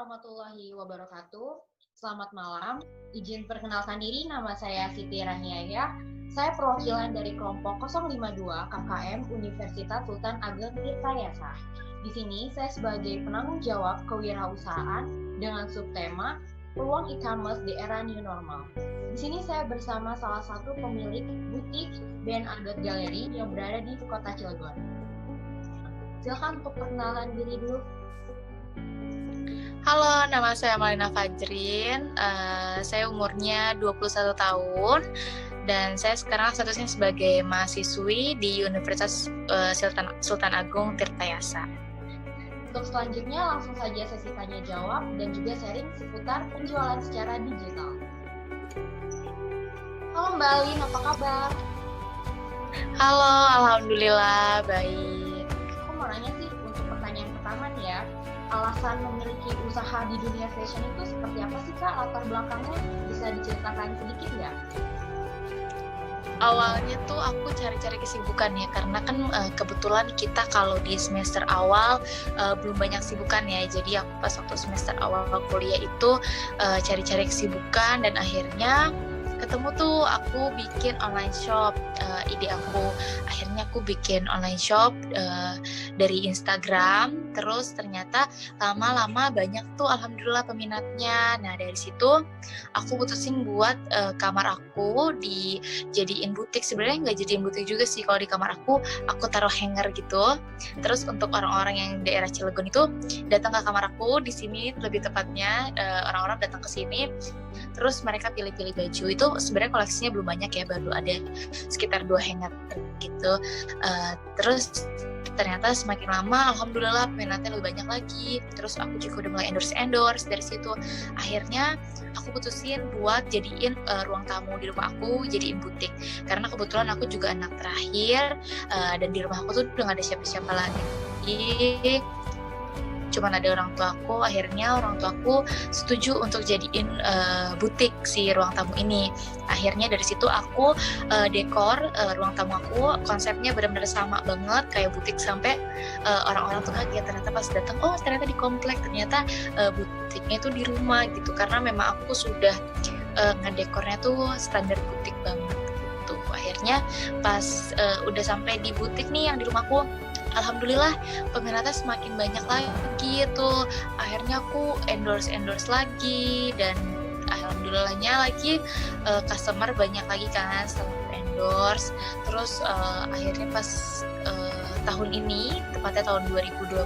warahmatullahi wabarakatuh. Selamat malam. Izin perkenalkan diri, nama saya Siti Raniaya. Saya perwakilan dari kelompok 052 KKM Universitas Sultan Ageng Tirtayasa. Di sini saya sebagai penanggung jawab kewirausahaan dengan subtema peluang e-commerce di era new normal. Di sini saya bersama salah satu pemilik butik Ben Adet Gallery yang berada di kota Cilegon. Silakan untuk perkenalan diri dulu. Halo, nama saya Malina Fajrin. Saya umurnya 21 tahun dan saya sekarang statusnya sebagai mahasiswi di Universitas Sultan Agung Tirtayasa. Untuk selanjutnya langsung saja sesi tanya jawab dan juga sharing seputar penjualan secara digital. Halo Mbak Alin, apa kabar? Halo, alhamdulillah baik. Aku mau nanya sih untuk pertanyaan pertama nih ya. Alasan memiliki usaha di dunia fashion itu seperti apa sih Kak? Latar belakangnya bisa diceritakan sedikit nggak? Awalnya tuh aku cari-cari kesibukan ya, karena kan kebetulan kita kalau di semester awal belum banyak kesibukan ya. Jadi aku pas waktu semester awal kuliah itu cari-cari kesibukan dan akhirnya ketemu tuh aku bikin online shop. Ide akhirnya aku bikin online shop dari Instagram, terus ternyata lama-lama banyak tuh alhamdulillah peminatnya. Nah dari situ aku putusin buat kamar aku dijadiin butik. Sebenarnya nggak jadiin butik juga sih, kalau di kamar aku taruh hanger gitu. Terus untuk orang-orang yang daerah Cilegon itu datang ke kamar aku, di sini lebih tepatnya orang-orang datang ke sini, terus mereka pilih-pilih baju. Itu sebenarnya koleksinya belum banyak ya, baru ada sekitar 2 hanger gitu. Terus ternyata semakin lama alhamdulillah peminatnya lebih banyak lagi. Terus aku juga udah mulai endorse dari situ. Akhirnya aku putusin buat jadiin ruang tamu di rumah aku jadiin butik, karena kebetulan aku juga anak terakhir dan di rumah aku tuh udah gak ada siapa-siapa lagi, cuman ada orang tuaku. Akhirnya orang tuaku setuju untuk jadiin butik si ruang tamu ini. Akhirnya dari situ aku dekor ruang tamu aku, konsepnya benar-benar sama banget kayak butik, sampai orang-orang tuh kaget ternyata pas datang, oh ternyata di komplek, ternyata butiknya itu di rumah gitu, karena memang aku sudah ngedekornya tuh standar butik banget gitu. Akhirnya pas udah sampai di butik nih yang di rumahku, alhamdulillah peminatnya semakin banyak lagi tuh. Akhirnya aku endorse lagi dan alhamdulillahnya lagi customer banyak lagi kan setelah endorse. Terus akhirnya pas tahun ini, tepatnya tahun 2020,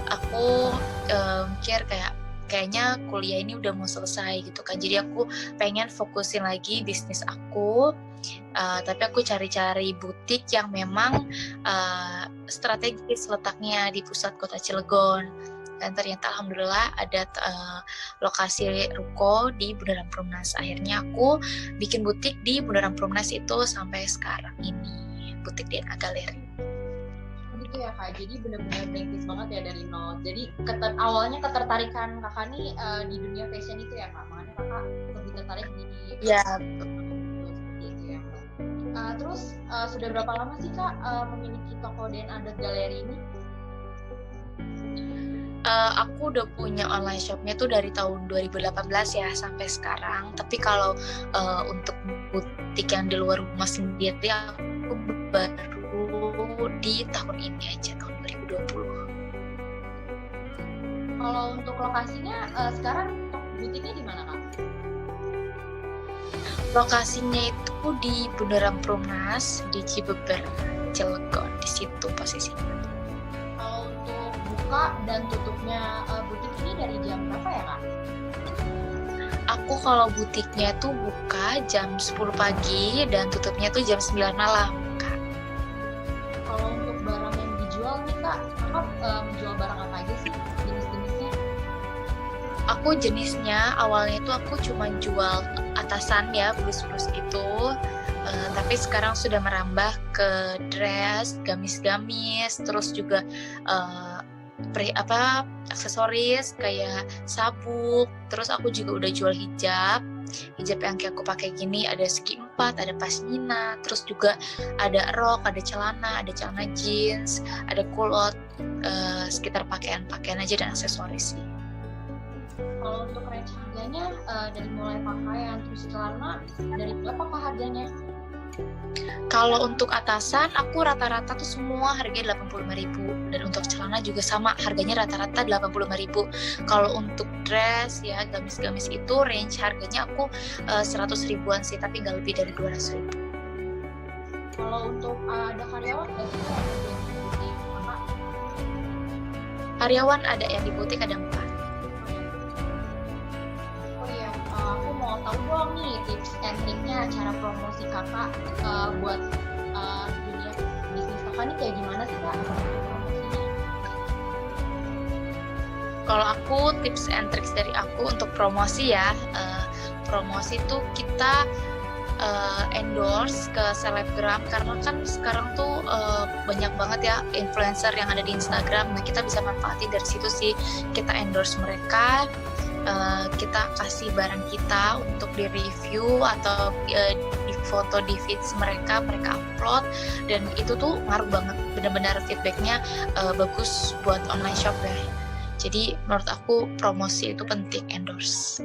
aku mikir kayaknya kuliah ini udah mau selesai gitu kan. Jadi aku pengen fokusin lagi bisnis aku. Tapi aku cari-cari butik yang memang strategis letaknya di pusat kota Cilegon. Dan ternyata alhamdulillah ada lokasi ruko di Bundaran Perumnas. Akhirnya aku bikin butik di Bundaran Perumnas itu sampai sekarang ini, butik DNA Gallery. Gitu ya Kak, jadi benar-benar merintis banget ya dari nol. Jadi awalnya ketertarikan Kakak nih di dunia fashion itu ya Kak, makanya Kakak lebih tertarik di ya. Seperti itu ya Kak. Terus sudah berapa lama sih Kak memiliki toko Ben Adet Gallery ini? Aku udah punya online shopnya tuh dari tahun 2018 ya sampai sekarang. Tapi kalau untuk butik yang di luar rumah sendiri aku baru di tahun ini aja, tahun 2020. Kalau untuk lokasinya sekarang butiknya di mana Kak? Lokasinya itu di Bundaran Perumnas di Cibeber, Cilegon, di situ posisinya. Kalau untuk buka dan tutupnya butik ini dari jam berapa ya Kak? Aku kalau butiknya tuh buka jam 10 pagi dan tutupnya tuh jam 9 malam, Kak. Kalau untuk barang yang dijual nih Kak, Kakak menjual barang apa aja sih jenis-jenisnya? Aku jenisnya awalnya tuh aku cuma jual atasan ya, blus-blus gitu. Tapi sekarang sudah merambah ke dress, gamis-gamis, terus juga aksesoris kayak sabuk. Terus aku juga udah jual hijab yang kayak aku pakai gini, ada segi 4, ada pasmina, terus juga ada rok, ada celana jeans, ada kulot, sekitar pakaian aja dan aksesoris sih. Kalau untuk range harganya dari mulai pakaian terus celana dari berapa kah harganya? Kalau untuk atasan, aku rata-rata tuh semua harganya 85.000, dan untuk celana juga sama, harganya rata-rata 85.000. Kalau untuk dress ya, gamis-gamis itu range harganya aku 100 ribuan sih, tapi nggak lebih dari 200 ribu. Kalau untuk ada karyawan nggak sih Kak? Karyawan ada yang di butik, ada 4. Oh iya, aku mau tahu dong nih tips and triknya cara promosi kakak buat dunia bisnis kakak nih kayak gimana sih Kak promosinya? Kalau aku tips and tricks dari aku untuk promosi ya, promosi tuh kita endorse ke selebgram, karena kan sekarang tuh banyak banget ya influencer yang ada di Instagram. Nah, kita bisa manfaatin dari situ sih. Kita endorse mereka, kita kasih barang kita untuk di review atau di foto di feeds mereka upload, dan itu tuh ngaruh banget, benar-benar feedbacknya bagus buat online shop ya. Jadi menurut aku promosi itu penting, endorse.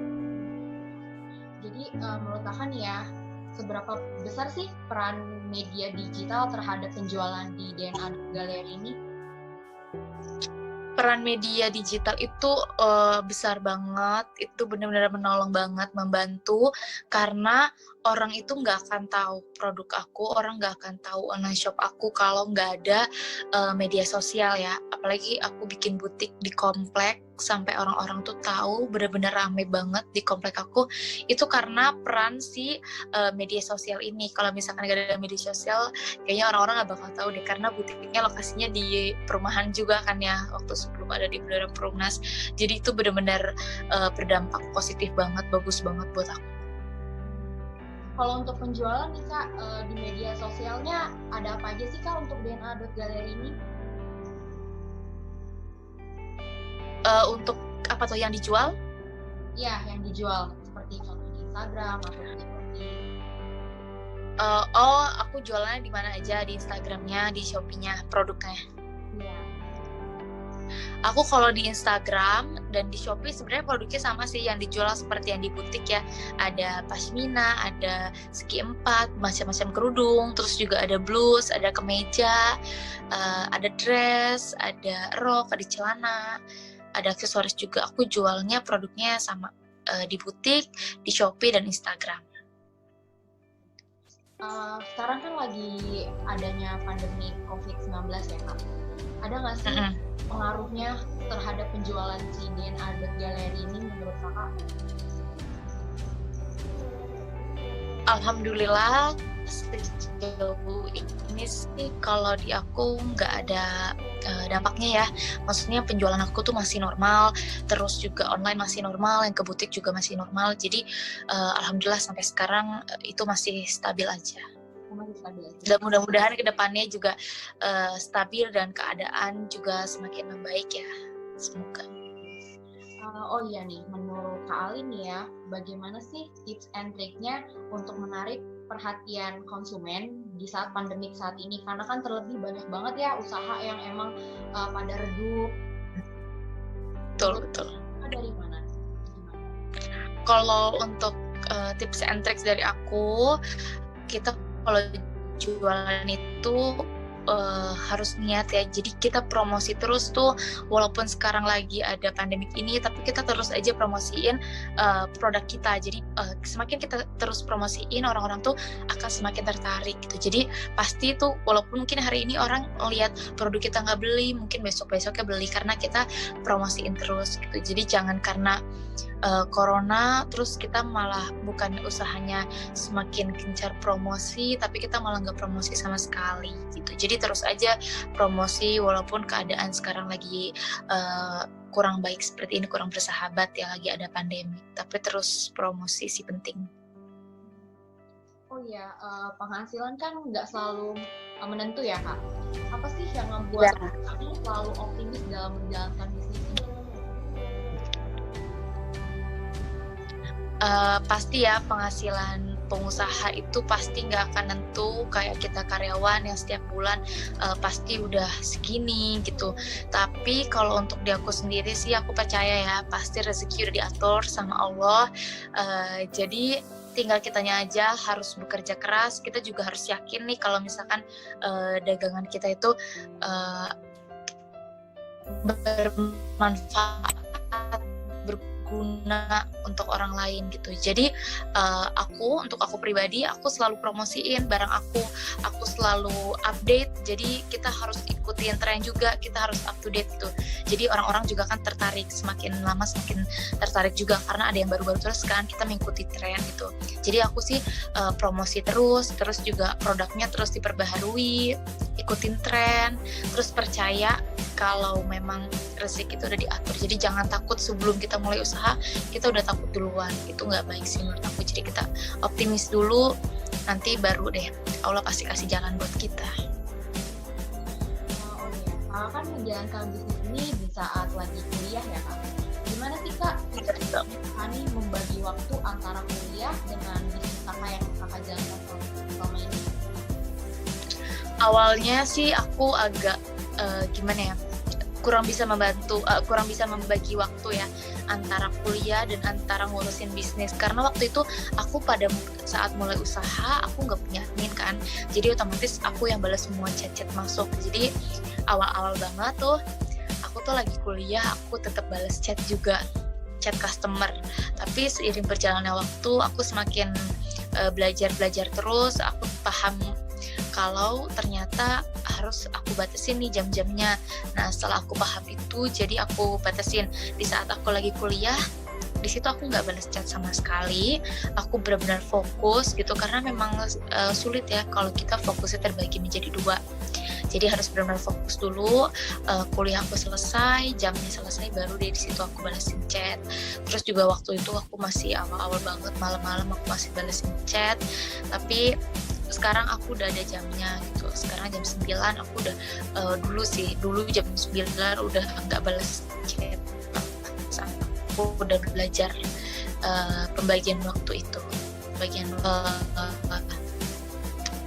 Jadi menurut kakak nih ya, seberapa besar sih peran media digital terhadap penjualan di DNA Galeri ini? Peran media digital itu besar banget, itu benar-benar menolong banget, membantu, karena orang itu nggak akan tahu produk aku, orang nggak akan tahu online shop aku kalau nggak ada media sosial ya. Apalagi aku bikin butik di komplek, sampai orang-orang tuh tahu, benar-benar rame banget di komplek aku, itu karena peran si media sosial ini. Kalau misalkan nggak ada media sosial, kayaknya orang-orang nggak bakal tahu deh, karena butiknya lokasinya di perumahan juga kan ya, waktu sebelum ada di Bundaran Perumnas. Jadi itu benar-benar berdampak positif banget, bagus banget buat aku. Kalau untuk penjualan nih Kak, di media sosialnya ada apa aja sih Kak untuk DNA.Galeri ini? Untuk apa tuh yang dijual? Ya, yang dijual seperti contoh di Instagram atau seperti Aku jualannya di mana aja, di Instagramnya, di Shopee-nya, produknya. Iya. Aku kalau di Instagram dan di Shopee sebenarnya produknya sama sih, yang dijual seperti yang di butik ya. Ada pashmina, ada segi 4, macam-macam kerudung, terus juga ada blus, ada kemeja, ada dress, ada rok, ada celana, ada aksesoris juga. Aku jualnya produknya sama di butik, di Shopee dan Instagram. Sekarang kan lagi adanya pandemi COVID-19 ya Kak. Ada nggak sih pengaruhnya terhadap penjualan si DNA.Galeri ini menurut Kakak? Alhamdulillah sejauh ini sih kalau di aku nggak ada dampaknya ya. Maksudnya penjualan aku tuh masih normal, terus juga online masih normal, yang ke butik juga masih normal. Jadi alhamdulillah sampai sekarang itu masih stabil aja. Dan mudah-mudahan kedepannya juga stabil dan keadaan juga semakin membaik ya, semoga. Oh iya nih, menurut Kak Alin ya, bagaimana sih tips and triknya untuk menarik perhatian konsumen di saat pandemik saat ini? Karena kan terlebih banyak banget ya usaha yang emang pada redup. Betul. Dari mana? Kalau untuk tips and tricks dari aku, kita kalau jualan itu harus niat ya. Jadi kita promosi terus tuh, walaupun sekarang lagi ada pandemik ini, tapi kita terus aja promosiin produk kita. Jadi semakin kita terus promosiin, orang-orang tuh akan semakin tertarik gitu. Jadi pasti tuh, walaupun mungkin hari ini orang lihat produk kita nggak beli, mungkin besok-besoknya beli, karena kita promosiin terus gitu. Jadi jangan karena corona terus kita malah bukan usahanya semakin gencar promosi, tapi kita malah nggak promosi sama sekali gitu. Jadi terus aja promosi, walaupun keadaan sekarang lagi kurang baik seperti ini, kurang bersahabat ya, lagi ada pandemi, tapi terus promosi sih penting. Oh iya, penghasilan kan nggak selalu menentu ya Kak. Apa sih yang membuat kamu selalu optimis dalam menjalankan bisnis ini? Pasti ya, penghasilan pengusaha itu pasti nggak akan nentu kayak kita karyawan yang setiap bulan pasti udah segini gitu. Tapi kalau untuk di aku sendiri sih aku percaya ya pasti rezeki udah diatur sama Allah. Jadi tinggal kitanya aja harus bekerja keras. Kita juga harus yakin nih kalau misalkan dagangan kita itu bermanfaat, berguna untuk orang lain gitu. Jadi untuk aku pribadi, aku selalu promosiin barang aku selalu update. Jadi kita harus ikutin tren juga, kita harus up to date gitu. Jadi orang-orang juga kan tertarik, semakin lama semakin tertarik juga karena ada yang baru-baru terus kan, kita mengikuti tren gitu. Jadi aku sih promosi terus juga produknya terus diperbaharui, ikutin tren, terus percaya kalau memang rezeki itu udah diatur. Jadi jangan takut sebelum kita mulai usaha, kita udah takut duluan. Itu nggak baik sih menurut aku. Jadi kita optimis dulu, nanti baru deh Allah pasti kasih jalan buat kita. Oh iya, Kakak kan menjalankan bisnis ini di saat lagi kuliah ya Kak. Gimana sih Kak Hani membagi waktu antara kuliah dengan bisnis Kakak yang Kakak jalankan selama ini? Awalnya sih aku agak gimana ya, kurang bisa membagi waktu ya antara kuliah dan antara ngurusin bisnis, karena waktu itu aku pada saat mulai usaha aku nggak punya admin kan, jadi otomatis aku yang balas semua chat masuk. Jadi awal-awal banget tuh aku tuh lagi kuliah aku tetap balas chat juga, chat customer. Tapi seiring berjalannya waktu aku semakin belajar terus, aku paham kalau ternyata harus aku batasin nih jam-jamnya. Nah setelah aku paham itu, jadi aku batasin di saat aku lagi kuliah. Di situ aku nggak balas chat sama sekali, aku benar-benar fokus gitu, karena memang sulit ya kalau kita fokusnya terbagi menjadi dua. Jadi harus benar-benar fokus dulu, kuliah aku selesai, jamnya selesai, baru deh di situ aku balasin chat. Terus juga waktu itu aku masih awal-awal banget, malam-malam aku masih balasin chat, tapi sekarang aku udah ada jamnya gitu. Sekarang jam 9 aku udah dulu jam 9 udah nggak balas chat. Aku udah belajar pembagian waktu itu, bagian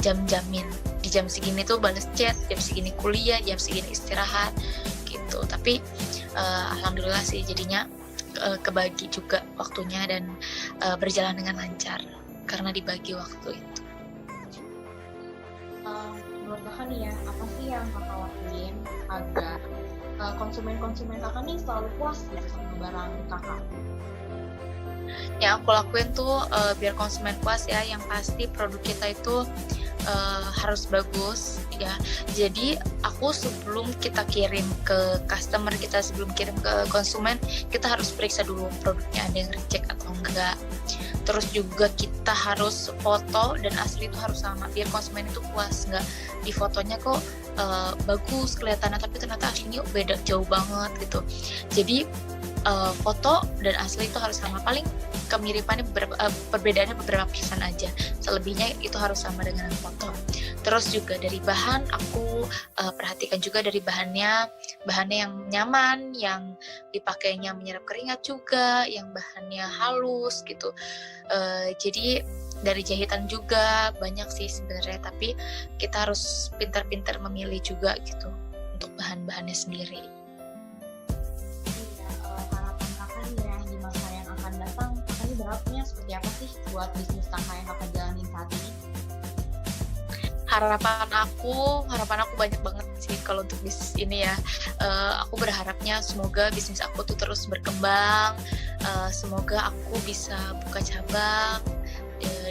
jam-jamin. Di jam segini tuh balas chat, jam segini kuliah, jam segini istirahat gitu. Tapi alhamdulillah sih jadinya kebagi juga waktunya dan berjalan dengan lancar karena dibagi waktu itu. Menurut Kakak nih ya, apa sih yang Kakak lakuin agar konsumen-konsumen Kakak nih selalu puas gitu sama barang Kakak? Yang aku lakuin tuh biar konsumen puas ya, yang pasti produk kita itu harus bagus ya. Jadi aku sebelum kita kirim ke customer kita, sebelum kirim ke konsumen, kita harus periksa dulu produknya ada yang reject atau enggak. Terus juga kita harus foto dan asli itu harus sama biar konsumen itu puas, nggak di fotonya kok bagus kelihatannya tapi ternyata aslinya beda jauh banget gitu. Jadi foto dan asli itu harus sama, paling kemiripannya perbedaannya beberapa persen aja, selebihnya itu harus sama dengan foto. Terus juga dari bahan aku perhatikan juga dari bahannya yang nyaman, yang dipakainya menyerap keringat juga, yang bahannya halus gitu. Jadi dari jahitan juga banyak sih sebenarnya, tapi kita harus pintar-pintar memilih juga gitu untuk bahan-bahannya sendiri. Harapan Kakak nih ya di masa yang akan datang, Kakak ini berharapnya seperti apa sih buat bisnis Kakak yang Kakak jalanin saat ini? Harapan aku banyak banget sih kalau untuk bisnis ini ya. Aku berharapnya semoga bisnis aku tuh terus berkembang, semoga aku bisa buka cabang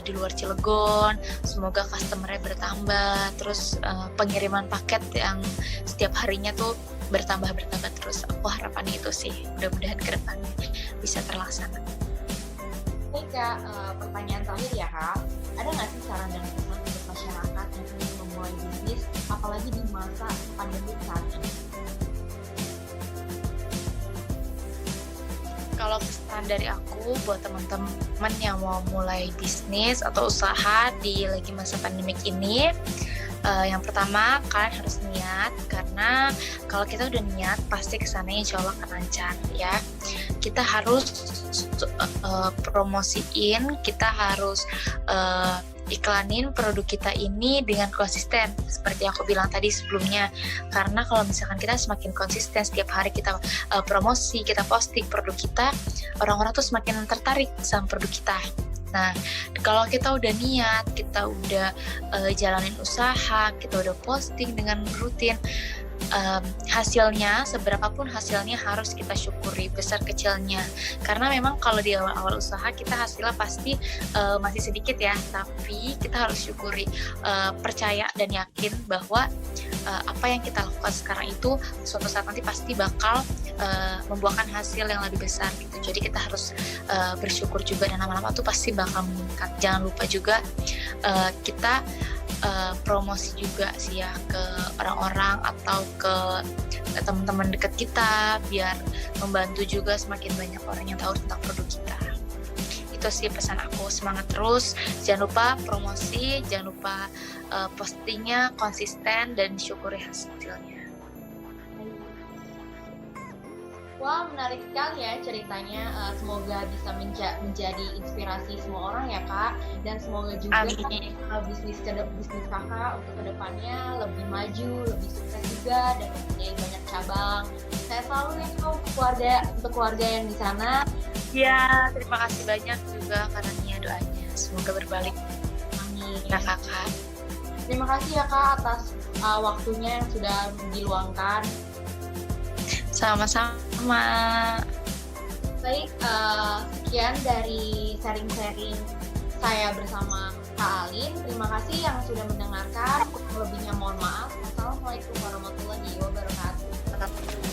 di luar Cilegon, semoga customer-nya bertambah, terus pengiriman paket yang setiap harinya tuh bertambah terus. Aku harapannya itu sih, mudah-mudahan ke depannya bisa terlaksana. Oke Kak, pertanyaan terakhir ya Kak, ada nggak sih saran dan pesan untuk masyarakat yang ingin memulai bisnis, apalagi di masa pandemi saat ini? Kalau pesan dari aku buat teman-teman yang mau mulai bisnis atau usaha di lagi masa pandemik ini, Yang pertama, kalian harus niat, karena kalau kita udah niat pasti kesananya insya Allah akan lancar ya. Kita harus promosiin, kita harus iklanin produk kita ini dengan konsisten seperti yang aku bilang tadi sebelumnya. Karena kalau misalkan kita semakin konsisten setiap hari kita promosi, kita posting produk kita, orang-orang tuh semakin tertarik sama produk kita. Nah, kalau kita udah niat, kita udah jalanin usaha, kita udah posting dengan rutin, hasilnya, seberapapun hasilnya harus kita syukuri, besar kecilnya. Karena memang kalau di awal-awal usaha kita hasilnya pasti masih sedikit ya, tapi kita harus syukuri, percaya dan yakin bahwa apa yang kita lakukan sekarang itu suatu saat nanti pasti bakal membuahkan hasil yang lebih besar gitu. Jadi kita harus bersyukur juga, dan lama-lama tuh pasti bakal meningkat. Jangan lupa juga kita promosi juga sih ya ke orang-orang atau ke teman-teman dekat kita, biar membantu juga semakin banyak orang yang tahu tentang produk kita. Itu sih pesan aku, semangat terus, jangan lupa promosi, jangan lupa postingnya konsisten, dan syukuri hasilnya. Wah, menarik sekali ya ceritanya. Semoga bisa menjadi inspirasi semua orang ya Kak. Dan semoga juga bisnis Kakak untuk kedepannya lebih maju, lebih sukses juga, dan mempunyai banyak cabang. Saya selalu nih untuk keluarga yang di sana. Ya, terima kasih banyak juga karena doanya. Semoga berbalik. Amin. Ya Kakak. Terima kasih ya Kak atas waktunya yang sudah diluangkan. Sama-sama. Baik, sekian dari sharing-sharing saya bersama Kak Alin. Terima kasih yang sudah mendengarkan. Lebihnya mohon maaf. Wassalamualaikum warahmatullahi wabarakatuh.